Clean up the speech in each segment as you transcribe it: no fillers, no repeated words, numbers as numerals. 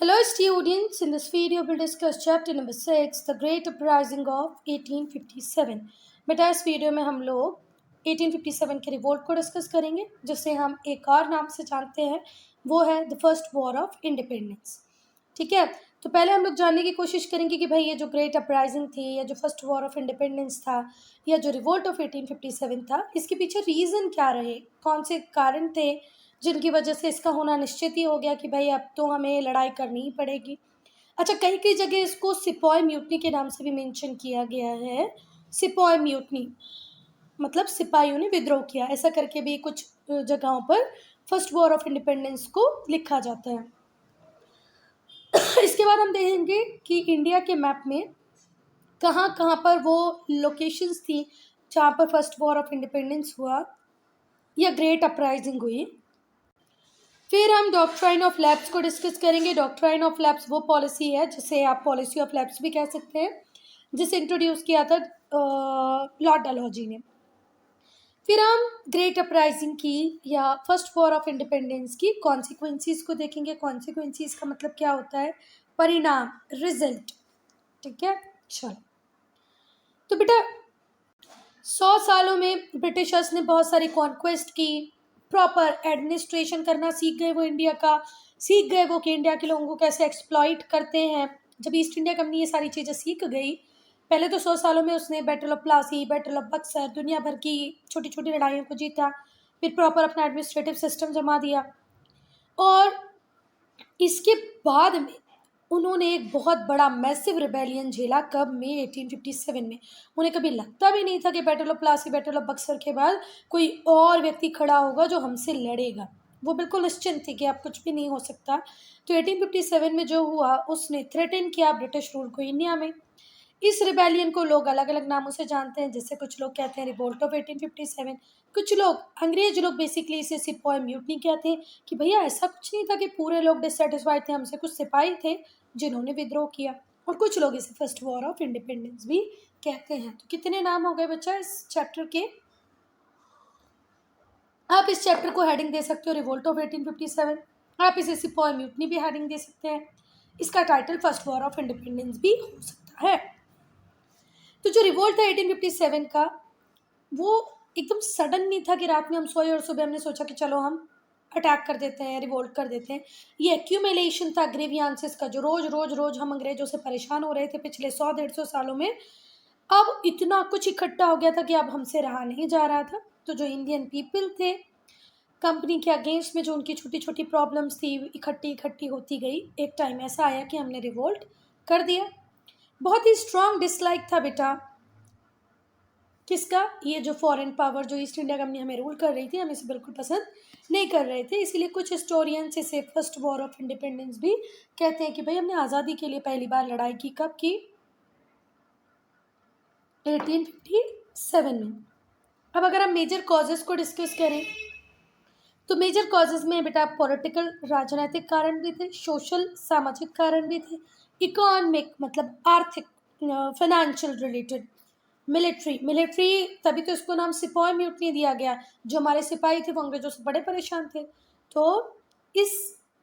Hello students, in this video we'll discuss chapter number 6, The Great Uprising of 1857। बेटा इस video में हम लोग 1857 के रिवोल्ट को डिस्कस करेंगे जिसे हम एक और नाम से जानते हैं, वो है the first war of independence. ठीक है, तो पहले हम लोग जानने की कोशिश करेंगे कि भाई ये जो ग्रेट अपराइजिंग थी या जो फर्स्ट वॉर ऑफ इंडिपेंडेंस था या जो रिवोल्ट ऑफ 1857 था, इसके पीछे रीज़न क्या रहे, कौन से कारण थे जिनकी वजह से इसका होना निश्चित ही हो गया कि भाई अब तो हमें लड़ाई करनी ही पड़ेगी। अच्छा, कई कई जगह इसको सिपॉय म्यूटनी के नाम से भी मेंशन किया गया है। सिपॉय म्यूटनी मतलब सिपाहियों ने विद्रोह किया, ऐसा करके भी कुछ जगहों पर फर्स्ट वॉर ऑफ इंडिपेंडेंस को लिखा जाता है। इसके बाद हम देखेंगे कि इंडिया के मैप में कहाँ कहाँ पर वो लोकेशंस थी जहाँ पर फर्स्ट वॉर ऑफ इंडिपेंडेंस हुआ या ग्रेट अपराइजिंग हुई। फिर हम डॉक्ट्राइन ऑफ लैप्स को डिस्कस करेंगे। डॉक्ट्राइन ऑफ लैप्स वो पॉलिसी है जिसे आप पॉलिसी ऑफ लैप्स भी कह सकते हैं, जिसे इंट्रोड्यूस किया था लॉर्ड डलहौजी ने। फिर हम ग्रेट अपराइजिंग की या फर्स्ट वॉर ऑफ इंडिपेंडेंस की कॉन्सिक्वेंसीज को देखेंगे। कॉन्सिक्वेंसीज का मतलब क्या होता है, परिणाम, रिजल्ट। ठीक है, चलो तो बेटा 100 सालों में ब्रिटिशर्स ने बहुत सारी कॉन्क्वेस्ट की, प्रॉपर एडमिनिस्ट्रेशन करना सीख गए, वो इंडिया का सीख गए वो कि इंडिया के लोगों को कैसे एक्सप्लॉइट करते हैं। जब ईस्ट इंडिया कंपनी ये सारी चीज़ें सीख गई, पहले तो 100 सालों में उसने battle of Plassey, battle of Buxar, दुनिया भर की छोटी छोटी लड़ाइयों को जीता, फिर प्रॉपर अपना एडमिनिस्ट्रेटिव सिस्टम जमा दिया, और इसके बाद में उन्होंने एक बहुत बड़ा मैसिव रिबेलियन झेला। कब में? 1857 में। उन्हें कभी लगता भी नहीं था कि battle of Plassey, battle of Buxar के बाद कोई और व्यक्ति खड़ा होगा जो हमसे लड़ेगा। वो बिल्कुल निश्चिंत थे कि अब कुछ भी नहीं हो सकता। तो 1857 में जो हुआ, उसने थ्रेटन किया ब्रिटिश रूल को इंडिया में। इस रिबेलियन को लोग अलग अलग नामों से जानते हैं, जैसे कुछ लोग कहते हैं रिवोल्ट ऑफ 1857, कुछ लोग, अंग्रेज लोग बेसिकली इसे सिपॉय म्यूटनी कहते हैं कि भैया ऐसा कुछ नहीं था कि पूरे लोग डिससेटिस्फाइड थे हमसे, कुछ सिपाही थे जिन्होंने विद्रोह किया। और कुछ लोग इसे फर्स्ट वॉर ऑफ इंडिपेंडेंस भी कहते हैं। तो कितने नाम हो गए बच्चा इस चैप्टर के? आप इस चैप्टर को हेडिंग दे सकते हो रिवोल्ट ऑफ 1857, आप इसे सिपॉय म्यूटनी भी हेडिंग दे सकते हैं, इसका title first war of independence भी हो सकता है। तो जो रिवोल्ट था 1857 का, वो एकदम सडन नहीं था कि रात में हम सोए और सुबह हमने सोचा कि चलो हम अटैक कर देते हैं, रिवोल्ट कर देते हैं। ये एक्यूमुलेशन था ग्रीवियंसेस का, जो रोज रोज रोज हम अंग्रेजों से परेशान हो रहे थे पिछले 100-150 सालों में। अब इतना कुछ इकट्ठा हो गया था कि अब हमसे रहा नहीं जा रहा था। तो जो इंडियन पीपल थे, कंपनी के अगेंस्ट में जो उनकी छोटी छोटी प्रॉब्लम्स थी, इकट्ठी इकट्ठी होती गई। एक टाइम ऐसा आया कि हमने रिवोल्ट कर दिया। बहुत ही स्ट्रॉन्ग डिसलाइक था बेटा किसका? ये जो फॉरेन पावर, जो ईस्ट इंडिया कंपनी हमें रूल कर रही थी, हम इसे बिल्कुल पसंद नहीं कर रहे थे। इसीलिए कुछ हिस्टोरियंस इसे फर्स्ट वॉर ऑफ इंडिपेंडेंस भी कहते हैं कि भाई हमने आज़ादी के लिए पहली बार लड़ाई की। कब की? 1857 में। अब अगर हम मेजर कॉजेज़ को डिस्कस करें तो मेजर कॉजेज़ में बेटा पॉलिटिकल, राजनीतिक कारण भी थे, सोशल सामाजिक कारण भी थे, इकोनॉमिक मतलब आर्थिक, फाइनेंशियल रिलेटेड, मिलिट्री तभी तो इसको नाम सिपॉय म्यूटनी दिया गया। जो हमारे सिपाही थे वो अंग्रेजों से बड़े परेशान थे। तो इस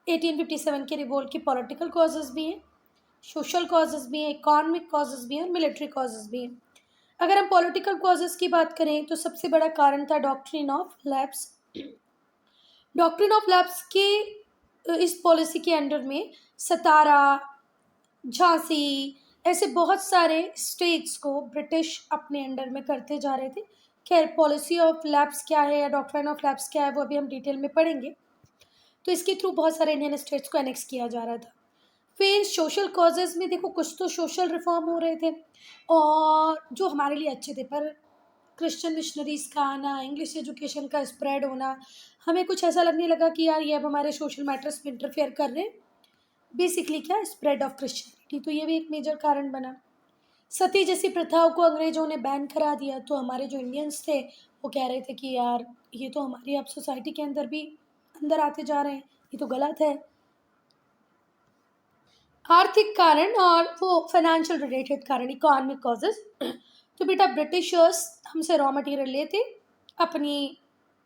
1857 के रिवोल्ट की पॉलिटिकल कॉजेज़ भी हैं, सोशल कॉजेज़ भी हैं, इकोनॉमिक कॉजेज़ भी हैं और मिलिट्री कॉजेज़ भी हैं। अगर हम पॉलिटिकल कॉजेज़ की बात करें तो सबसे बड़ा कारण था doctrine of lapse. Doctrine of lapse के इस पॉलिसी के अंडर में सतारा, झांसी, ऐसे बहुत सारे स्टेट्स को ब्रिटिश अपने अंडर में करते जा रहे थे। खैर, पॉलिसी ऑफ लैप्स क्या है या डॉक्ट्रिन ऑफ लैप्स क्या है वो अभी हम डिटेल में पढ़ेंगे। तो इसके थ्रू बहुत सारे इंडियन स्टेट्स को एनेक्स किया जा रहा था। फिर सोशल कॉजेज़ में देखो, कुछ तो सोशल रिफॉर्म हो रहे थे और जो हमारे लिए अच्छे थे, पर क्रिश्चियन मिशनरीज़ का आना, इंग्लिश एजुकेशन का स्प्रेड होना, हमें कुछ ऐसा लगने लगा कि यार ये अब हमारे सोशल मैटर्स में इंटरफेयर कर रहे हैं। बेसिकली क्या? Spread of Christianity. तो ये भी एक मेजर कारण बना। सती जैसी प्रथाओं को अंग्रेजों ने बैन करा दिया, तो हमारे जो इंडियंस थे वो कह रहे थे कि यार ये तो हमारी अब सोसाइटी के अंदर भी अंदर आते जा रहे हैं, ये तो गलत है। आर्थिक कारण और वो फाइनेंशियल रिलेटेड कारण, इकोनॉमिक कॉजेज। तो बेटा ब्रिटिशर्स हमसे रॉ मटेरियल लेते, अपनी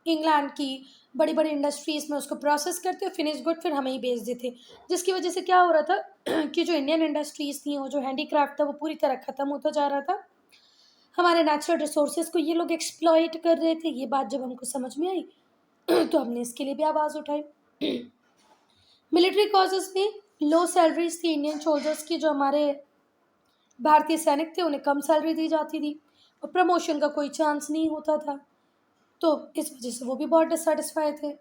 इंग्लैंड की बड़ी बड़ी इंडस्ट्रीज़ में उसको प्रोसेस करते और फिनिश गुड फिर हमें ही बेच देते, जिसकी वजह से क्या हो रहा था कि जो इंडियन इंडस्ट्रीज़ थी, वो जो हैंडीक्राफ्ट था, वो पूरी तरह ख़त्म होता जा रहा था। हमारे नेचुरल रिसोर्सेज को ये लोग एक्सप्लॉइट कर रहे थे। ये बात जब हमको समझ में आई तो हमने इसके लिए भी आवाज़ उठाई। मिलिट्री कॉजेज़ में लो सैलरीज थी इंडियन सोल्जर्स की, जो हमारे भारतीय सैनिक थे उन्हें कम सैलरी दी जाती थी और प्रमोशन का कोई चांस नहीं होता था, तो इस वजह से वो भी बहुत डिससेटिस्फाई थे।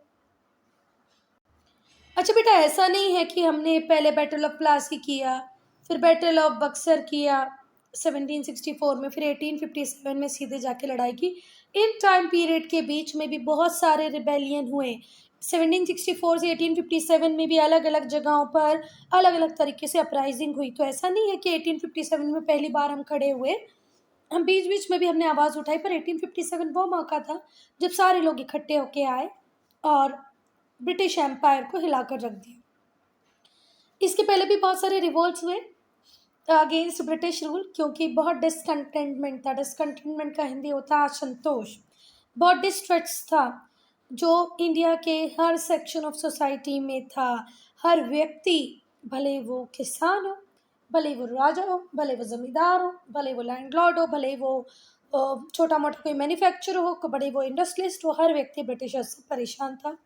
अच्छा बेटा, ऐसा नहीं है कि हमने पहले बैटल ऑफ प्लासी किया, फिर बैटल ऑफ बक्सर किया 1764 में, फिर 1857 में सीधे जाके लड़ाई की। इन टाइम पीरियड के बीच में भी बहुत सारे रिबेलियन हुए। 1764 से 1857 में भी अलग अलग जगहों पर अलग अलग तरीके से अपराइजिंग हुई। तो ऐसा नहीं है कि 1857 में पहली बार हम खड़े हुए, हम बीच बीच में भी हमने आवाज़ उठाई, पर 1857 वो मौका था जब सारे लोग इकट्ठे होके आए और ब्रिटिश एम्पायर को हिलाकर रख दिया। इसके पहले भी बहुत सारे रिवोल्ट्स हुए अगेंस्ट ब्रिटिश रूल, क्योंकि बहुत डिसकंटेंटमेंट था। डिसकंटेंटमेंट का हिंदी होता है असंतोष। बहुत डिस्ट्रेस था जो इंडिया के हर सेक्शन ऑफ सोसाइटी में था। हर व्यक्ति, भले वो किसान हो, भले वो राजा हो, भले वो ज़मींदार हो, भले वो लैंडलॉर्ड हो, भले वो छोटा मोटा कोई मैन्युफैक्चरर हो, बड़े वो इंडस्ट्रियलिस्ट हो, हर व्यक्ति ब्रिटिशर्स से परेशान था।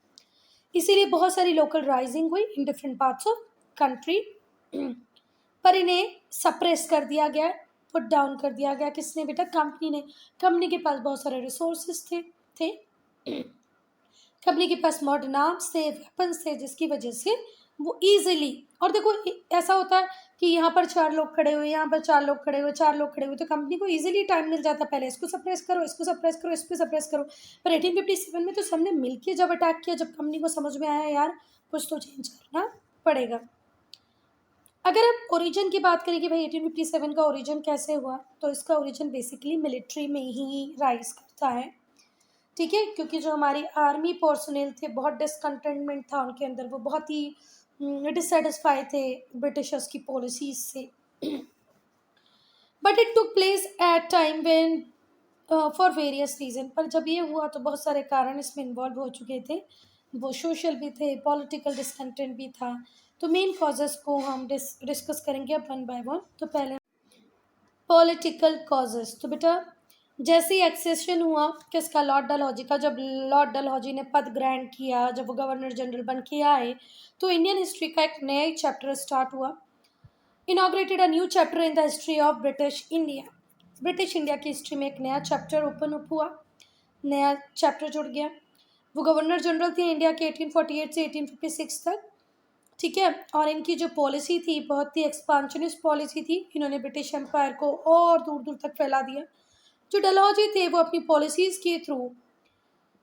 इसीलिए बहुत सारी लोकल राइजिंग हुई in different parts of country, पर इन्हें सप्रेस कर दिया गया, पुट डाउन कर दिया गया। किसने बेटा? कंपनी ने। कंपनी के पास बहुत सारे रिसोर्सेज थे कंपनी के पास मॉडर्न आर्म्स थे, वेपन्स थे, जिसकी वजह से वो ईजिली, और देखो ऐसा होता है कि यहाँ पर 4 लोग खड़े हुए, यहाँ पर 4 लोग खड़े हुए, 4 लोग खड़े हुए, तो कंपनी को ईजिली टाइम मिल जाता, पहले इसको सप्रेस करो, इसको सप्रेस करो, इसको सप्रेस करो। पर 1857 में तो सबने मिलकर जब अटैक किया, जब कंपनी को समझ में आया यार कुछ तो चेंज करना पड़ेगा। अगर आप ओरिजिन की बात करें कि भाई 1857 का ओरिजिन कैसे हुआ, तो इसका ओरिजिन बेसिकली मिलिट्री में ही राइज करता है, ठीक है। क्योंकि जो हमारी आर्मी पर्सनल थे, बहुत डिसकंटेंटमेंट था उनके अंदर, वो बहुत ही डिससेटिस्फाई थे ब्रिटिशर्स की पॉलिसीज से। But it took place at time when for various reason, पर जब ये हुआ तो बहुत सारे कारण इसमें इन्वॉल्व हो चुके थे। वो सोशल भी थे, पॉलिटिकल डिसकंटेंट भी था। तो मेन कॉजेज़ को हम डिस्कस करेंगे अब वन बाय वन। तो पहले पॉलिटिकल कॉजेज़, तो बेटा जैसे ही एक्सेशन हुआ किसका? लॉर्ड डलहौजी का। जब लॉर्ड डलहौजी ने पद ग्रहण किया, जब वो गवर्नर जनरल बन के आए, तो इंडियन हिस्ट्री का एक नया चैप्टर स्टार्ट हुआ। Inaugurated a new chapter in the history of British India. British India की हिस्ट्री में एक नया चैप्टर ओपन अप हुआ, नया चैप्टर जुड़ गया। वो गवर्नर जनरल थे इंडिया के 1848 से 1856 तक, ठीक है। और इनकी जो पॉलिसी थी बहुत ही एक्सपांशनिस्ट पॉलिसी थी। इन्होंने ब्रिटिश एम्पायर को और दूर दूर तक फैला दिया। जो डलहौजी थे वो अपनी पॉलिसीज़ के थ्रू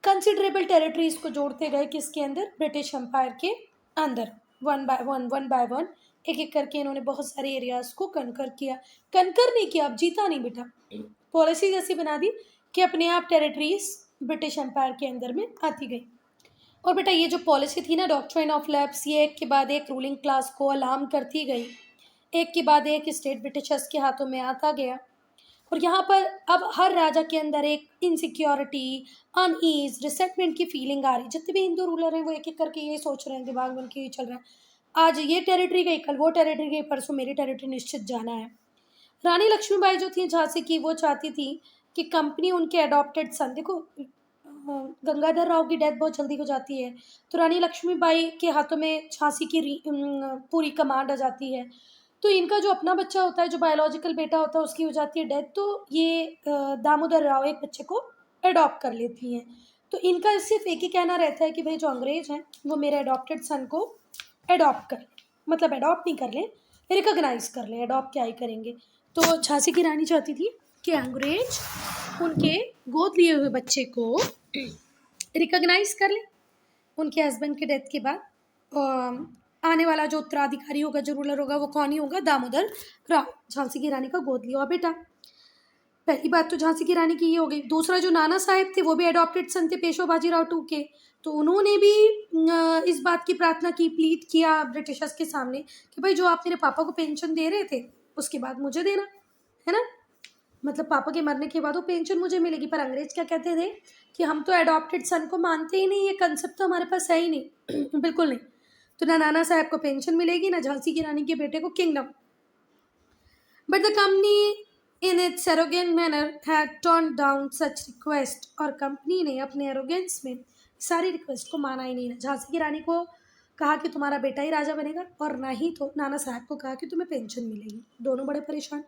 कंसिडरेबल टेरिटरीज़ को जोड़ते गए, किसके अंदर? ब्रिटिश एम्पायर के अंदर। वन बाय वन एक एक करके इन्होंने बहुत सारे एरियाज़ को कनकर किया। कनकर नहीं किया, अब जीता नहीं बेटा, पॉलिसीज ऐसी बना दी कि अपने आप टेरिटरीज ब्रिटिश एम्पायर के अंदर में आती गई। और बेटा ये जो पॉलिसी थी ना, डॉक्ट्रिन ऑफ लैप्स, ये एक के बाद एक रूलिंग क्लास को अलार्म करती गई, एक के बाद एक स्टेट ब्रिटिशर्स के हाथों में आता गया। और यहाँ पर अब हर राजा के अंदर एक इनसिक्योरिटी, अनईज, रिसेंटमेंट की फीलिंग आ रही। जितने भी हिंदू रूलर हैं वो एक एक करके ये सोच रहे हैं, दिमाग में उनके ये चल रहा है, आज ये टेरिटरी गई, कल वो टेरिटरी गई, परसों मेरी टेरिटरी निश्चित जाना है। रानी लक्ष्मीबाई जो थी झांसी की, वो चाहती थी कि कंपनी उनके अडॉप्टेड सन, देखो गंगाधर राव की डेथ बहुत जल्दी हो जाती है, तो रानी लक्ष्मीबाई के हाथों में झांसी की पूरी कमांड आ जाती है। तो इनका जो अपना बच्चा होता है, जो बायोलॉजिकल बेटा होता है, उसकी हो जाती है डेथ, तो ये दामोदर राव एक बच्चे को अडॉप्ट कर लेती हैं। तो इनका सिर्फ एक ही कहना रहता है कि भाई जो अंग्रेज हैं वो मेरे अडॉप्टेड सन को अडॉप्ट कर, मतलब अडॉप्ट नहीं कर लें, रिकॉग्नाइज कर लें, अडॉप्ट क्या ही करेंगे। तो झांसी की रानी चाहती थी कि अंग्रेज उनके गोद लिए हुए बच्चे को रिकॉग्नाइज कर लें उनके हस्बैंड के डेथ के बाद। आने वाला जो उत्तराधिकारी होगा, जो रूलर होगा, वो कौन ही होगा? दामोदर राव। झांसी की रानी का गोद लिया बेटा। पहली बात तो झांसी की रानी की ये हो गई। दूसरा, जो नाना साहेब थे वो भी अडॉप्टेड सन थे पेशवा बाजीराव टू के, तो उन्होंने भी इस बात की प्रार्थना की, प्लीड किया ब्रिटिशर्स के सामने कि भाई जो आप मेरे पापा को पेंशन दे रहे थे उसके बाद मुझे देना है ना, मतलब पापा के मरने के बाद वो पेंशन मुझे मिलेगी। पर अंग्रेज क्या कहते थे कि हम तो एडॉप्टेड सन को मानते ही नहीं, ये कंसेप्ट तो हमारे पास है ही नहीं। बिल्कुल नहीं। तो ना नाना साहब को पेंशन मिलेगी, ना झांसी की रानी के बेटे को kingdom. But the company in its arrogant manner had turn down such request. और कंपनी ने अपने एरोगेंस में सारी रिक्वेस्ट को माना ही नहीं। ना झांसी की रानी को कहा कि तुम्हारा बेटा ही राजा बनेगा, और ना ही तो नाना साहब को कहा कि तुम्हें पेंशन मिलेगी। दोनों बड़े परेशान।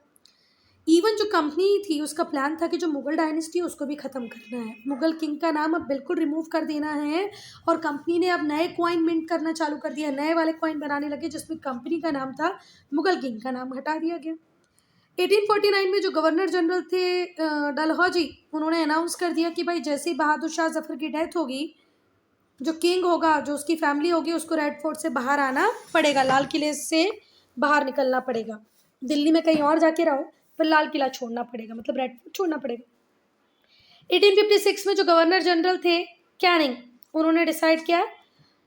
इवन जो कंपनी थी उसका प्लान था कि जो मुगल डायनेस्टी है उसको भी ख़त्म करना है, मुगल किंग का नाम अब बिल्कुल रिमूव कर देना है। और कंपनी ने अब नए कॉइन मिंट करना चालू कर दिया, नए वाले कॉइन बनाने लगे जिसमें कंपनी का नाम था, मुगल किंग का नाम हटा दिया गया। 1849 में जो गवर्नर जनरल थे डलहौजी, उन्होंने अनाउंस कर दिया कि भाई जैसे ही बहादुर शाह जफर की डेथ होगी, जो किंग होगा, जो उसकी फैमिली होगी, उसको रेड फोर्ट से बाहर आना पड़ेगा, लाल किले से बाहर निकलना पड़ेगा। दिल्ली में कहीं और जाके रहो पर लाल किला छोड़ना पड़ेगा, मतलब रेड फोर्ट छोड़ना पड़ेगा। 1856 में जो गवर्नर जनरल थे कैनिंग, उन्होंने डिसाइड किया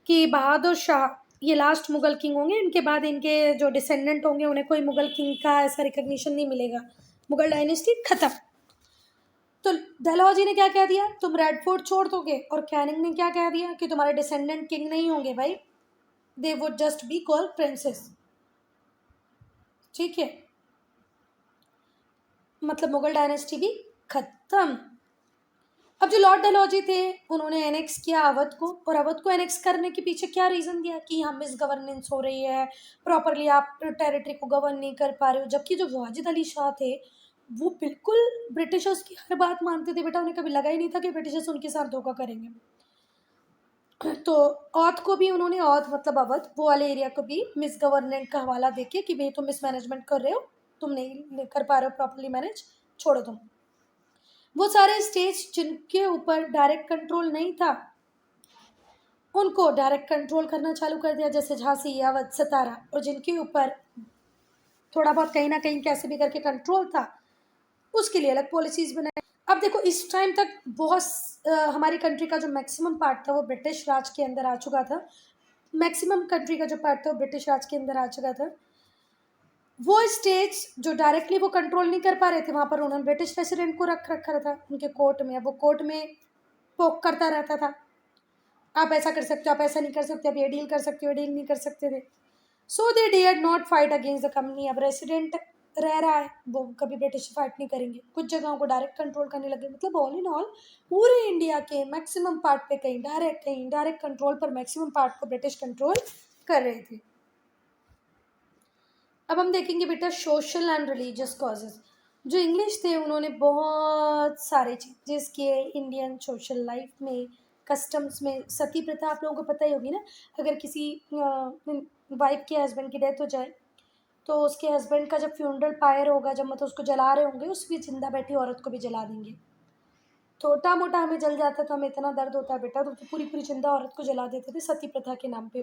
कि बहादुर शाह ये लास्ट मुगल किंग होंगे, इनके बाद इनके जो डिसेंडेंट होंगे उन्हें कोई मुगल किंग का ऐसा रिकग्निशन नहीं मिलेगा, मुगल डायनेस्टी खत्म। तो डलहौजी ने क्या कह दिया, तुम रेड फोर्ट छोड़ दोगे, और कैनिंग ने क्या कह दिया कि तुम्हारे डिसेंडेंट किंग नहीं होंगे भाई, they would just be called princess. ठीक है, मतलब मुगल डायनेस्टी भी खत्म। अब जो लॉर्ड डलहौजी थे उन्होंने एनेक्स किया अवध को, और अवध को एनेक्स करने के पीछे क्या रीज़न दिया कि यहाँ मिस गवर्नेंस हो रही है, प्रॉपरली आप टेरिटरी को गवर्न नहीं कर पा रहे हो। जबकि जो वाजिद अली शाह थे वो बिल्कुल ब्रिटिशर्स की हर बात मानते थे। बेटा उन्हें कभी लगा ही नहीं था कि ब्रिटिशर्स उनके साथ धोखा करेंगे। तो औध को भी उन्होंने, औध मतलब अवध, वो वाले एरिया को भी मिस गवर्नेंट का हवाला देके कि भाई तुम मिस मैनेजमेंट कर रहे हो, तुम नहीं कर पा रहे हो प्रॉपरली मैनेज, छोड़ो तुम। वो सारे स्टेट्स जिनके ऊपर डायरेक्ट कंट्रोल नहीं था उनको डायरेक्ट कंट्रोल करना चालू कर दिया, जैसे झांसी, अवध, सतारा। और जिनके ऊपर थोड़ा बहुत कहीं ना कहीं कैसे भी करके कंट्रोल था उसके लिए अलग पॉलिसीज बनाए। अब देखो इस टाइम तक बहुत हमारी कंट्री का जो मैक्सिमम पार्ट था वो ब्रिटिश राज के अंदर आ चुका था। मैक्सिमम कंट्री का जो पार्ट था वो ब्रिटिश राज के अंदर आ चुका था। वो स्टेट्स जो डायरेक्टली वो कंट्रोल नहीं कर पा रहे थे वहाँ पर उन्होंने ब्रिटिश प्रेसिडेंट को रख रखा था उनके कोर्ट में। अब वो कोर्ट में पोक करता रहता था, आप ऐसा कर सकते हो, आप ऐसा नहीं कर सकते, आप ये डील कर सकते हो, डील नहीं कर सकते थे। So they dared not fight against the company. अब रेसिडेंट रह रहा है, वो कभी ब्रिटिश फाइट नहीं करेंगे, कुछ जगहों को डायरेक्ट कंट्रोल करने लगे। मतलब ऑल इन ऑल पूरे इंडिया के मैक्सिमम पार्ट पे कहीं डायरेक्ट कंट्रोल पर मैक्सिमम पार्ट को ब्रिटिश कंट्रोल कर रहे थे। अब हम देखेंगे बेटा सोशल एंड रिलीजियस कॉजेज। जो इंग्लिश थे उन्होंने बहुत सारे चेंजेस किए इंडियन सोशल लाइफ में, कस्टम्स में। सती प्रथा आप लोगों को पता ही होगी ना, अगर किसी वाइफ के हस्बैंड की डेथ हो जाए तो उसके हस्बैंड का जब फ्यूनरल पायर होगा, जब मतलब उसको जला रहे होंगे, उस भी जिंदा बैठी औरत को भी जला देंगे। छोटा मोटा हमें जल जाता तो हमें इतना दर्द होता है बेटा, तो पूरी पूरी जिंदा औरत को जला देते थे सती प्रथा के नाम पे।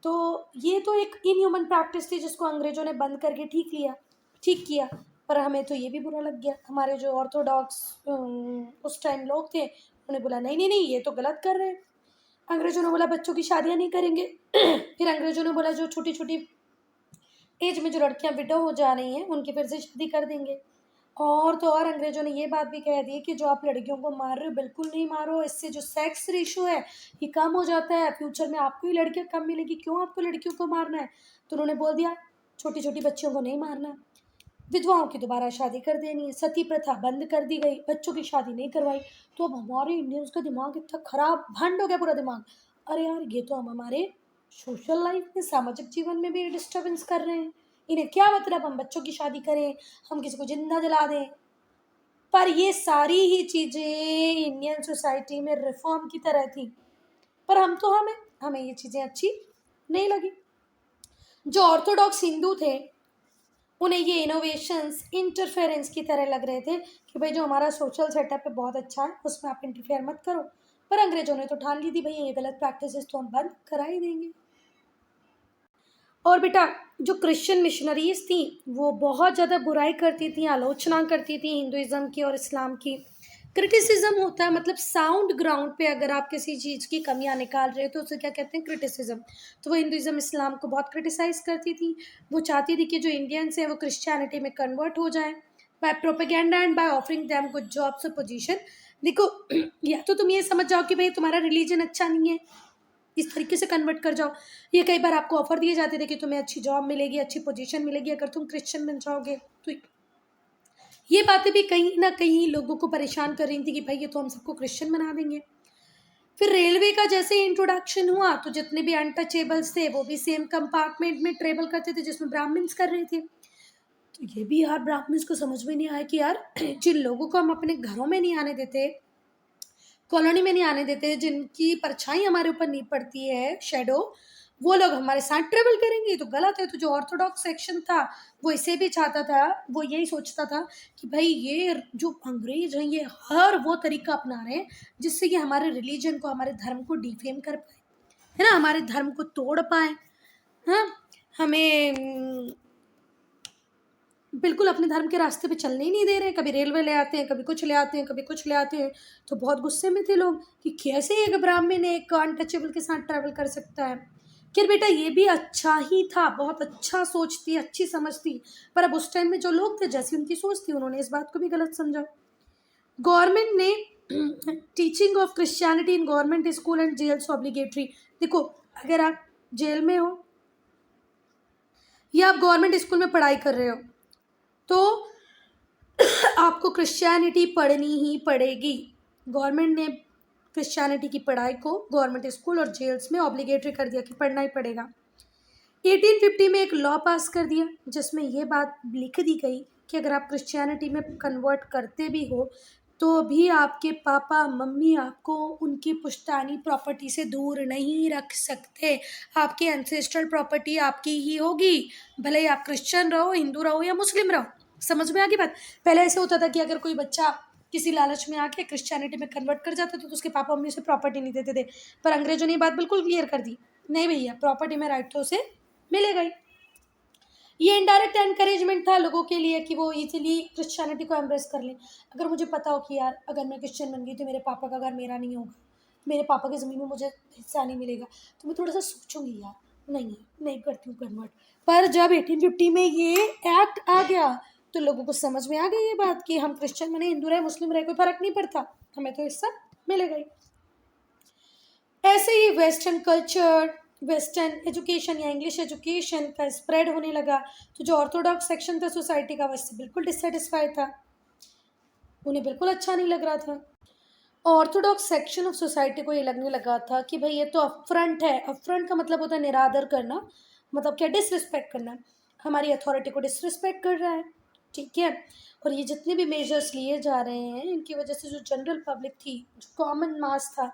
तो ये तो एक इनह्यूमन प्रैक्टिस थी जिसको अंग्रेजों ने बंद करके ठीक किया। पर हमें तो ये भी बुरा लग गया। हमारे जो ऑर्थोडॉक्स उस टाइम लोग थे उन्हें बोला नहीं नहीं नहीं ये तो गलत कर रहे हैं। अंग्रेजों ने बोला बच्चों की शादियां नहीं करेंगे। फिर अंग्रेजों ने बोला जो छोटी छोटी एज में जो लड़कियां विडो हो जा रही हैं उनकी फिर से शादी कर देंगे। और तो और अंग्रेजों ने ये बात भी कह दी कि जो आप लड़कियों को मार रहे हो बिल्कुल नहीं मारो, इससे जो सेक्स रेशो है ये कम हो जाता है, फ्यूचर में आपको ही लड़कियां कम मिलेगी, क्यों आपको लड़कियों को मारना है। तो उन्होंने बोल दिया छोटी छोटी बच्चियों को नहीं मारना, विधवाओं की दोबारा शादी कर देनी है, सती प्रथा बंद कर दी गई, बच्चों की शादी नहीं करवाई। तो अब हमारे इंडियंस का दिमाग इतना खराब भंड हो गया पूरा दिमाग, अरे यार ये तो हम हमारे सोशल लाइफ में, सामाजिक जीवन में भी डिस्टर्बेंस कर रहे हैं। इन्हें क्या मतलब हम बच्चों की शादी करें, हम किसी को जिंदा जला दें। पर ये सारी ही चीज़ें इंडियन सोसाइटी में रिफॉर्म की तरह थी, पर हमें ये चीज़ें अच्छी नहीं लगी। जो ऑर्थोडॉक्स हिंदू थे उन्हें ये इनोवेशंस इंटरफेरेंस की तरह लग रहे थे कि भाई जो हमारा सोशल सेटअप है बहुत अच्छा है, उसमें आप इंटरफेयर मत करो। पर अंग्रेजों ने तो ठान ली थी भाई ये गलत प्रैक्टिसेस तो हम बंद करा ही देंगे। और बेटा जो क्रिश्चियन मिशनरीज थी वो बहुत ज़्यादा बुराई करती थी, आलोचना करती थी हिंदुज़म की और इस्लाम की। क्रिटिसिज्म होता है मतलब साउंड ग्राउंड पे अगर आप किसी चीज़ की कमियां निकाल रहे हो तो उसे क्या कहते हैं, क्रिटिसिज्म। तो वो हिंदुज़म इस्लाम को बहुत क्रिटिसाइज़ करती थी। वो चाहती थी कि जो इंडियंस हैं वो क्रिश्चियनिटी में कन्वर्ट हो जाएं, by propaganda and by offering them good jobs और पोजीशन। देखो, या तो तुम ये समझ जाओ कि भाई तुम्हारा रिलीजन अच्छा नहीं है, इस तरीके से कन्वर्ट कर जाओ। ये कई बार आपको ऑफर दिए जाते थे कि तुम्हें अच्छी जॉब मिलेगी, अच्छी पोजीशन मिलेगी अगर तुम क्रिश्चियन बन जाओगे। तो ये बातें भी कहीं ना कहीं लोगों को परेशान कर रही थी कि भाई ये तो हम सबको क्रिश्चियन बना देंगे। फिर रेलवे का जैसे इंट्रोडक्शन हुआ तो जितने भी अनटचेबल्स थे वो भी सेम कंपार्टमेंट में ट्रेवल करते थे जिसमें ब्राह्मण्स कर रहे थे। तो ये भी यार ब्राह्मण्स को समझ में नहीं आया कि यार जिन लोगों को हम अपने घरों में नहीं आने देते, कॉलोनी में नहीं आने देते, जिनकी परछाई हमारे ऊपर नहीं पड़ती है, शेडो, वो लोग हमारे साथ ट्रेवल करेंगे, तो गलत है। तो जो ऑर्थोडॉक्स सेक्शन था वो इसे भी चाहता था, वो यही सोचता था कि भाई ये जो अंग्रेज हैं ये हर वो तरीका अपना रहे हैं जिससे कि हमारे रिलीजन को, हमारे धर्म को डिफेम कर पाए, है ना, हमारे धर्म को तोड़ पाए। हाँ, हमें बिल्कुल अपने धर्म के रास्ते पे चलने ही नहीं दे रहे। कभी रेलवे ले आते हैं, कभी कुछ ले आते हैं, कभी कुछ ले आते हैं। तो बहुत गुस्से में थे लोग कि कैसे एक ब्राह्मण एक अनटचेबल के साथ ट्रैवल कर सकता है। खैर बेटा ये भी अच्छा ही था, बहुत अच्छा सोच थी, अच्छी समझ थी, पर अब उस टाइम में जो लोग थे जैसी उनकी सोच थी उन्होंने इस बात को भी गलत समझा। गवर्नमेंट ने teaching of Christianity in government school and jails obligatory. देखो, अगर आप जेल में हो या आप गवर्नमेंट स्कूल में पढ़ाई कर रहे हो तो आपको क्रिश्चियनिटी पढ़नी ही पड़ेगी। गवर्नमेंट ने क्रिश्चियनिटी की पढ़ाई को गवर्नमेंट स्कूल और जेल्स में ऑब्लिगेटरी कर दिया कि पढ़ना ही पड़ेगा। 1850 में एक लॉ पास कर दिया जिसमें ये बात लिख दी गई कि अगर आप क्रिश्चियनिटी में कन्वर्ट करते भी हो तो भी आपके पापा मम्मी आपको उनकी पुश्तैनी प्रॉपर्टी से दूर नहीं रख सकते। आपकी एंसेस्ट्रल प्रॉपर्टी आपकी ही होगी, भले ही आप क्रिश्चियन रहो, हिंदू रहो या मुस्लिम रहो। समझ में आ गई बात? पहले ऐसे होता था कि अगर कोई बच्चा किसी लालच में आके क्रिश्चियनिटी में कन्वर्ट कर जाता तो उसके पापा मम्मी उसे प्रॉपर्टी नहीं देते थे, पर अंग्रेजों ने ये बात बिल्कुल क्लियर कर दी, नहीं भैया प्रॉपर्टी में राइट तो उसे मिलेगा ही। ये इनडायरेक्ट एनकरेजमेंट था लोगों के लिए कि वो इजीली क्रिश्चियनिटी को एम्ब्रेस कर लें। अगर मुझे पता हो कि यार अगर मैं क्रिश्चियन बन गई तो मेरे पापा का घर मेरा नहीं होगा, मेरे पापा की ज़मीन में मुझे हिस्सा नहीं मिलेगा, तो मैं थोड़ा सा सोचूंगी यार, नहीं नहीं करती हूँ कन्वर्ट। पर जब 1850 में ये एक्ट आ गया तो लोगों को समझ में आ गई ये बात कि हम क्रिश्चियन बने, हिंदू रहे, मुस्लिम रहे, कोई फर्क नहीं पड़ता, हमें तो हिस्सा मिलेगा ही। ऐसे ही वेस्टर्न कल्चर, वेस्टर्न एजुकेशन या इंग्लिश एजुकेशन का स्प्रेड होने लगा। तो जो ऑर्थोडॉक्स सेक्शन था सोसाइटी का वैसे बिल्कुल डिससेटिस्फाइड था, उन्हें बिल्कुल अच्छा नहीं लग रहा था। ऑर्थोडॉक्स सेक्शन ऑफ सोसाइटी को ये लगने लगा था कि भाई ये तो अफरंट है। अफरंट का मतलब होता है निरादर करना, मतलब क्या, डिसरिस्पेक्ट करना, हमारी अथॉरिटी को डिसरिस्पेक्ट कर रहा है, ठीक है। और ये जितने भी मेजर्स लिए जा रहे हैं इनकी वजह से जो जनरल पब्लिक थी, जो कॉमन मास था,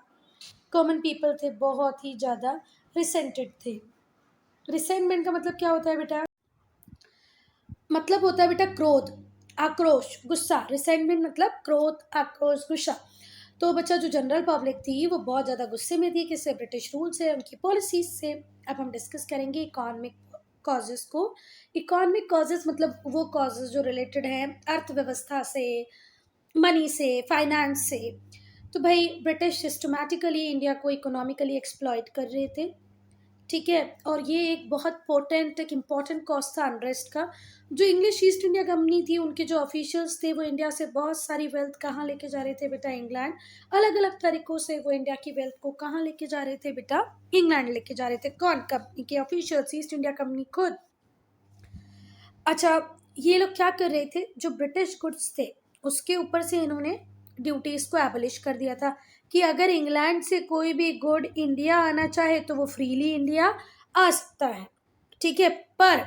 कॉमन पीपल थे, बहुत ही ज़्यादा रिसेंटेड थे। रिसेंटमेंट का मतलब क्या होता है बेटा? मतलब होता है बेटा क्रोध, आक्रोश, गुस्सा। रिसेंटमेंट मतलब क्रोध, आक्रोश, गुस्सा। तो बच्चा जो जनरल पब्लिक थी वो बहुत ज़्यादा गुस्से में थी किससे? ब्रिटिश रूल से, उनकी पॉलिसीज से। अब हम डिस्कस करेंगे इकोनॉमिक कॉजेज़ को। इकोनॉमिक कॉजेज़ मतलब वो कॉजेज़ जो रिलेटेड हैं अर्थव्यवस्था से, मनी से, फाइनेंस से। तो भाई ब्रिटिश सिस्टमैटिकली इंडिया को इकोनॉमिकली एक्सप्लॉइट कर रहे थे, ठीक है। और ये एक बहुत पोटेंट, एक इम्पॉर्टेंट कॉज था अनरेस्ट का। जो इंग्लिश ईस्ट इंडिया कंपनी थी उनके जो ऑफिशियल्स थे वो इंडिया से बहुत सारी वेल्थ कहाँ लेके जा रहे थे बेटा? इंग्लैंड। अलग अलग तरीक़ों से वो इंडिया की वेल्थ को कहाँ लेके जा रहे थे बेटा? इंग्लैंड लेके जा रहे थे। कौन? कंपनी के ऑफिशियल्स, ईस्ट इंडिया कंपनी खुद। अच्छा, ये लोग क्या कर रहे थे? जो ब्रिटिश गुड्स थे उसके ऊपर से इन्होंने ड्यूटीज़ को एबलिश कर दिया था कि अगर इंग्लैंड से कोई भी गुड इंडिया आना चाहे तो वो फ्रीली इंडिया आ सकता है, ठीक है। पर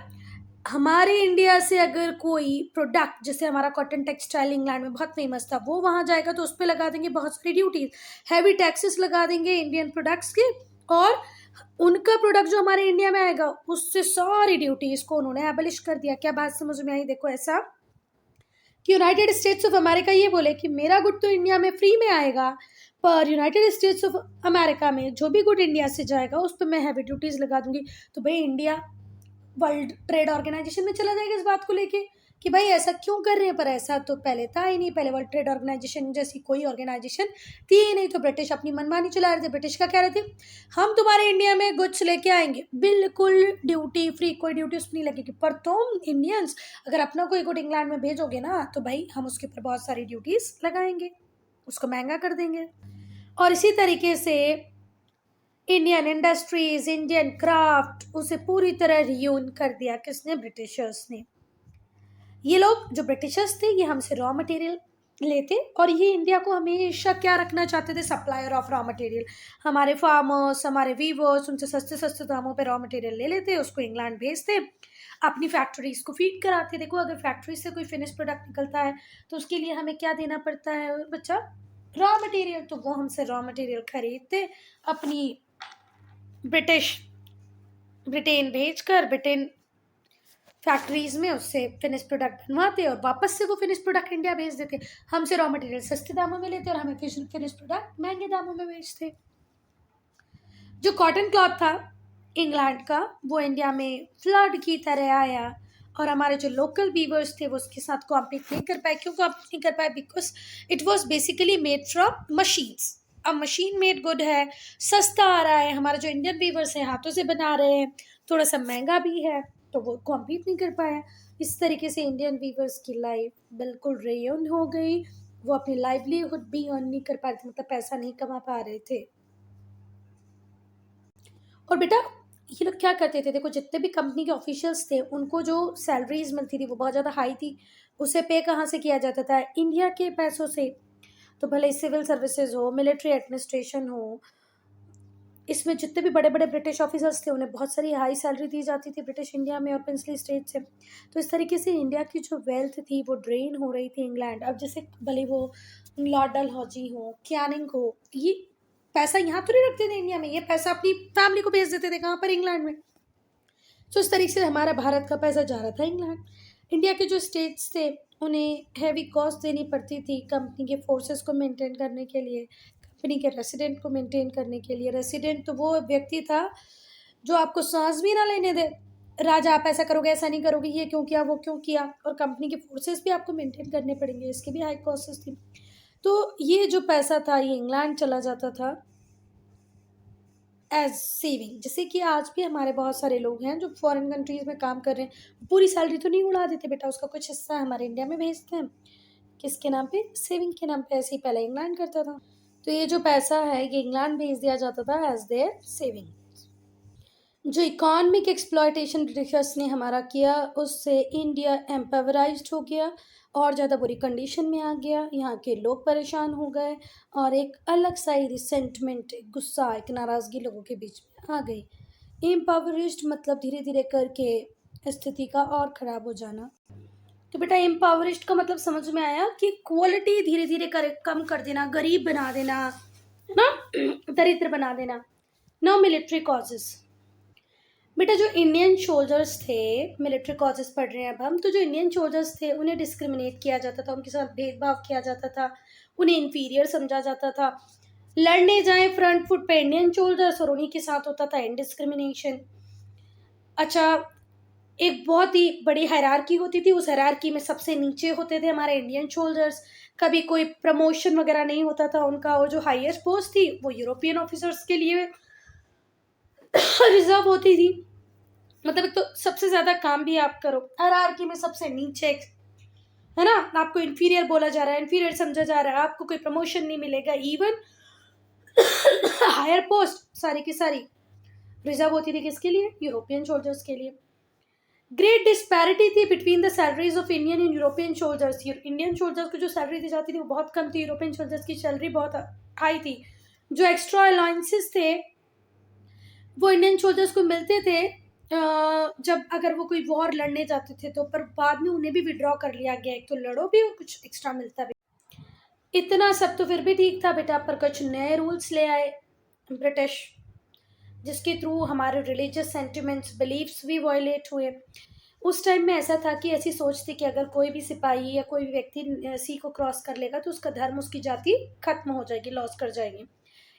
हमारे इंडिया से अगर कोई प्रोडक्ट, जैसे हमारा कॉटन टेक्सटाइल इंग्लैंड में बहुत फेमस था, वो वहाँ जाएगा तो उस पर लगा देंगे बहुत सारी ड्यूटीज़, हैवी टैक्सेस लगा देंगे इंडियन प्रोडक्ट्स के, और उनका प्रोडक्ट जो हमारे इंडिया में आएगा उससे सारी ड्यूटीज़ को उन्होंने एबलिश कर दिया। क्या बात समझ में आई? देखो, ऐसा कि यूनाइटेड स्टेट्स ऑफ अमेरिका ये बोले कि मेरा गुड तो इंडिया में फ्री में आएगा, पर यूनाइटेड स्टेट्स ऑफ अमेरिका में जो भी गुड इंडिया से जाएगा उस पर मैं हैवी ड्यूटीज़ लगा दूंगी। तो भाई इंडिया वर्ल्ड ट्रेड ऑर्गेनाइजेशन में चला जाएगा इस बात को लेके कि भाई ऐसा क्यों कर रहे हैं, पर ऐसा तो पहले था ही नहीं। पहले वर्ल्ड ट्रेड ऑर्गेनाइजेशन जैसी कोई ऑर्गेनाइजेशन थी ही नहीं, तो ब्रिटिश अपनी मनमानी चला रहे थे। ब्रिटिश का कह रहे थे हम तुम्हारे इंडिया में गुड्स लेके आएंगे, बिल्कुल ड्यूटी फ्री, कोई ड्यूटी उस पर नहीं लगेगी, पर तुम इंडियंस अगर अपना कोई गुड इंग्लैंड में भेजोगे ना, तो भाई हम उसके ऊपर बहुत सारी ड्यूटीज लगाएंगे, उसको महंगा कर देंगे। और इसी तरीके से इंडियन इंडस्ट्रीज, इंडियन क्राफ्ट, उसे पूरी तरह रियून कर दिया। किसने? ब्रिटिशर्स ने। ये लोग जो ब्रिटिशर्स थे ये हमसे रॉ मटेरियल लेते, और ये इंडिया को हमेशा क्या रखना चाहते थे? Supplier of raw material. हमारे फार्मर्स, हमारे वीवर्स उनसे सस्ते सस्ते दामों पे रॉ मटेरियल ले लेते, उसको इंग्लैंड भेजते, अपनी फैक्ट्रीज को फीड कराते। देखो अगर फैक्ट्री से कोई फिनिश प्रोडक्ट निकलता है तो उसके लिए हमें क्या देना पड़ता है बच्चा? Raw material. तो वो हमसे रॉ मटेरियल खरीदते, अपनी ब्रिटेन भेजकर ब्रिटेन फैक्ट्रीज में उससे फिनिश प्रोडक्ट बनवाते और वापस से वो फिनिश प्रोडक्ट इंडिया भेज देते। हमसे रॉ मटेरियल सस्ते दामों में लेते और हमें फिनिश प्रोडक्ट महंगे दामों में बेचते। जो कॉटन क्लॉथ था इंग्लैंड का, वो इंडिया में फ्लड की तरह आया, और हमारे जो लोकल वीवर्स थे वो उसके साथ कॉम्पीट नहीं कर पाए। क्यों कॉम्पीट नहीं कर पाए? Because it was basically made from machines. अब मशीन मेड गुड है, सस्ता आ रहा है, हमारे जो इंडियन वीवर्स हैं हाथों से बना रहे हैं, थोड़ा सा महंगा भी है, तो वो कॉम्पीट नहीं कर पाया। इस तरीके से इंडियन वीवर्स की लाइफ बिल्कुल रेन हो गई। वो अपनी लाइवलीहुड भी अर्न नहीं कर पा रहे थे, मतलब पैसा नहीं कमा पा रहे थे। और बेटा ये लोग क्या करते थे? देखो जितने भी कंपनी के ऑफिशियल्स थे उनको जो सैलरीज मिलती थी वो बहुत ज़्यादा हाई थी। उसे पे कहाँ से किया जाता था? इंडिया के पैसों से। तो भले सिविल सर्विसेज हो, मिलिट्री एडमिनिस्ट्रेशन हो, इसमें जितने भी बड़े बड़े ब्रिटिश ऑफिसर्स थे उन्हें बहुत सारी हाई सैलरी दी जाती थी ब्रिटिश इंडिया में और प्रिंसली स्टेट से। तो इस तरीके से इंडिया की जो वेल्थ थी वो ड्रेन हो रही थी इंग्लैंड। अब जैसे भले वो लॉर्ड डलहौजी हो, कैनिंग हो, ये पैसा यहाँ तो नहीं रखते थे इंडिया में, ये पैसा अपनी फैमिली को भेज देते थे। कहाँ पर? इंग्लैंड में। तो इस तरीके से हमारा भारत का पैसा जा रहा था इंग्लैंड। इंडिया के जो स्टेट्स थे उन्हें हैवी कॉस्ट देनी पड़ती थी कंपनी के फोर्सेस को मेंटेन करने के लिए, कंपनी के रेसिडेंट को मेंटेन करने के लिए। रेसिडेंट तो वो व्यक्ति था जो आपको सांस भी ना लेने दे, राजा आप ऐसा करोगे, ऐसा नहीं करोगे, ये क्यों किया, वो क्यों किया, और कंपनी के फोर्सेस भी आपको मेंटेन करने पड़ेंगे, इसके भी हाई कॉस्ट थी। तो ये जो पैसा था ये इंग्लैंड चला जाता था एज सेविंग। जैसे कि आज भी हमारे बहुत सारे लोग हैं जो फॉरेन कंट्रीज में काम कर रहे हैं, पूरी सैलरी तो नहीं उड़ा देते बेटा, उसका कुछ हिस्सा हमारे इंडिया में भेजते हैं। किसके नाम पे? सेविंग के नाम पे। ऐसे ही पहले इंग्लैंड करता था। तो ये जो पैसा है ये इंग्लैंड भेज दिया जाता था एज देयर सेविंग। जो इकोनॉमिक एक्सप्लॉयटेशन ब्रिटिशर्स ने हमारा किया उससे इंडिया एम्पावराइज्ड हो गया और ज़्यादा बुरी कंडीशन में आ गया। यहाँ के लोग परेशान हो गए और एक अलग सा ही रिसेंटमेंट, गुस्सा, एक नाराज़गी लोगों के बीच में आ गई। एम्पावरिज्ड मतलब धीरे धीरे करके स्थिति का और ख़राब हो जाना। तो बेटा एम्पावरिज्ड का मतलब समझ में आया कि क्वालिटी धीरे धीरे कम कर देना, गरीब बना देना, है ना, दरिद्र बना देना। No military causes. बेटा जो इंडियन सोल्जर्स थे, मिलिट्री कॉजेस पढ़ रहे हैं अब हम, तो जो इंडियन सोल्जर्स थे उन्हें डिस्क्रिमिनेट किया जाता था, उनके साथ भेदभाव किया जाता था, उन्हें इन्फीरियर समझा जाता था। लड़ने जाए फ्रंट फुट पे इंडियन सोल्जर्स और उन्हीं के साथ होता था डिस्क्रिमिनेशन। अच्छा, एक बहुत ही बड़ी हायरार्की होती थी, उस हायरार्की में सबसे नीचे होते थे हमारे इंडियन सोल्जर्स। कभी कोई प्रमोशन वगैरह नहीं होता था उनका, और जो हाईएस्ट पोस्ट थी वो यूरोपियन ऑफिसर्स के लिए रिजर्व होती थी। मतलब एक तो सबसे ज्यादा काम भी आप करो, हायरार्की में सबसे नीचे, है ना, आपको इन्फीरियर बोला जा रहा है, इन्फीरियर समझा जा रहा है, आपको कोई प्रमोशन नहीं मिलेगा। इवन हायर पोस्ट सारी की सारी रिजर्व होती थी किसके लिए? यूरोपियन सोल्जर्स के लिए। ग्रेट डिस्पैरिटी थी between the salaries of Indian and European soldiers. Indian soldiers को जो सैलरी दी जाती थी वो बहुत कम थी, यूरोपियन सोल्जर्स की सैलरी बहुत हाई थी। जो एक्स्ट्रा अलाउंसेस थे वो इंडियन सोल्जर्स को मिलते थे जब अगर वो कोई वॉर लड़ने जाते थे तो, पर बाद में उन्हें भी विड्रॉ कर लिया गया। एक तो लड़ो भी और कुछ एक्स्ट्रा मिलता भी। इतना सब तो फिर भी ठीक था बेटा, पर कुछ नए रूल्स ले आए ब्रिटिश, जिसके थ्रू हमारे रिलीजियस सेंटिमेंट्स, बिलीफ्स भी वायलेट हुए। उस टाइम में ऐसा था कि ऐसी सोच थी कि अगर कोई भी सिपाही या कोई भी व्यक्ति सी को क्रॉस कर लेगा तो उसका धर्म, उसकी जाति खत्म हो जाएगी, लॉस कर जाएगी।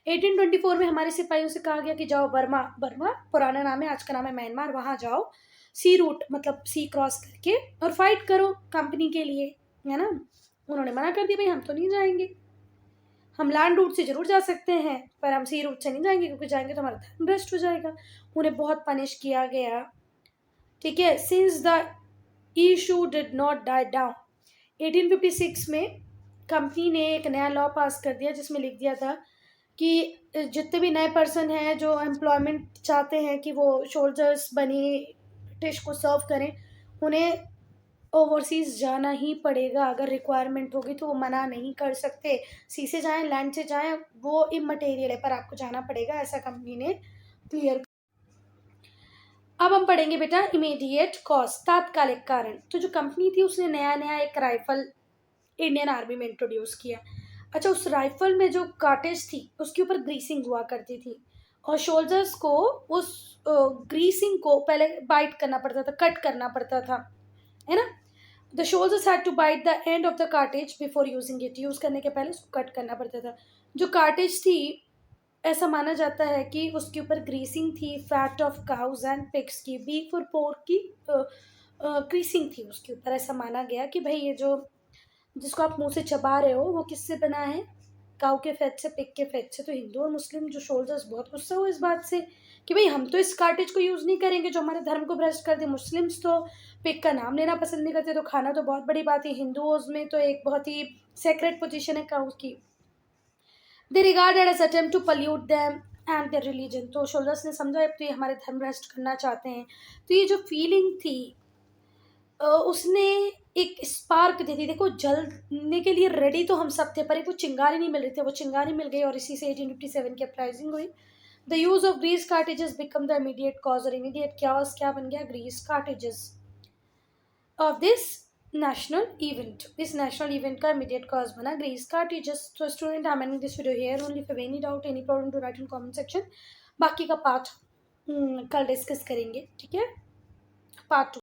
1824 में हमारे सिपाहियों से कहा गया कि जाओ बर्मा, बर्मा पुराना नाम है, आज का नाम है म्यांमार, वहाँ जाओ सी रूट मतलब सी क्रॉस करके और फाइट करो कंपनी के लिए, है ना। उन्होंने मना कर दिया, भाई हम तो नहीं जाएंगे, हम लैंड रूट से जरूर जा सकते हैं पर हम सी रूट से नहीं जाएंगे, क्योंकि जाएंगे तो हमारा धर्म भ्रष्ट हो जाएगा। उन्हें बहुत पनिश किया गया, ठीक है। Since the issue did not die down, 1856 में कंपनी ने एक नया लॉ पास कर दिया जिसमें लिख दिया था कि जितने भी नए पर्सन हैं जो एम्प्लॉयमेंट चाहते हैं कि वो सोल्जर्स बने ब्रिटिश को सर्व करें, उन्हें ओवरसीज जाना ही पड़ेगा। अगर रिक्वायरमेंट होगी तो वो मना नहीं कर सकते, सी से जाएं लैंड से जाएं वो इमटेरियल है, पर आपको जाना पड़ेगा, ऐसा कंपनी ने क्लियर। अब हम पढ़ेंगे बेटा इमीडिएट कॉज, तात्कालिक कारण। तो जो कंपनी थी उसने नया नया एक राइफल इंडियन आर्मी में इंट्रोड्यूस किया। अच्छा, उस राइफल में जो कार्टेज थी उसके ऊपर ग्रीसिंग हुआ करती थी और सोल्जर्स को उस ग्रीसिंग को पहले बाइट करना पड़ता था, कट करना पड़ता था, है ना। The soldiers had to bite the end of the cartridge before using it, use करने के पहले उसको कट करना पड़ता था। जो कार्टेज थी ऐसा माना जाता है कि उसके ऊपर ग्रीसिंग थी, fat of cows and pigs की, बीफ और पोर्क की ग्रीसिंग थी उसके ऊपर। ऐसा माना गया कि भाई ये जो जिसको आप मुंह से चबा रहे हो वो किससे बना है, काऊ के फैट से, पिग के फैट से। तो हिंदू और मुस्लिम जो सोल्जर्स बहुत गुस्सा हुए इस बात से कि भाई हम तो इस कार्टेज को यूज़ नहीं करेंगे जो हमारे धर्म को भ्रष्ट कर दे। मुस्लिम्स तो पिग का नाम लेना पसंद नहीं करते, तो खाना तो बहुत बड़ी बात है, हिंदुओं में तो एक बहुत ही सेक्रेट पोजीशन है काऊ की। They regarded as attempt to pollute them and their religion, तो सोल्जर्स ने समझा तो ये हमारे धर्म भ्रष्ट करना चाहते हैं। तो ये जो फीलिंग थी उसने एक स्पार्क दी थी। देखो जलने के लिए रेडी तो हम सब थे पर एक वो चिंगारी नहीं मिल रही थी, वो चिंगारी मिल गई और इसी से 1857 की अपराइजिंग हुई। The use of grease cartridges become the immediate cause, और इमीडिएट क्यास क्या बन गया, grease cartridges of this national event. इस नेशनल इवेंट का इमीडिएट कॉज बना ग्रीस कार्टेजेस। तो student I am ending this video here only. For any doubt any problem to write in comment section. बाकी का part कल discuss करेंगे, ठीक है, पार्ट 2।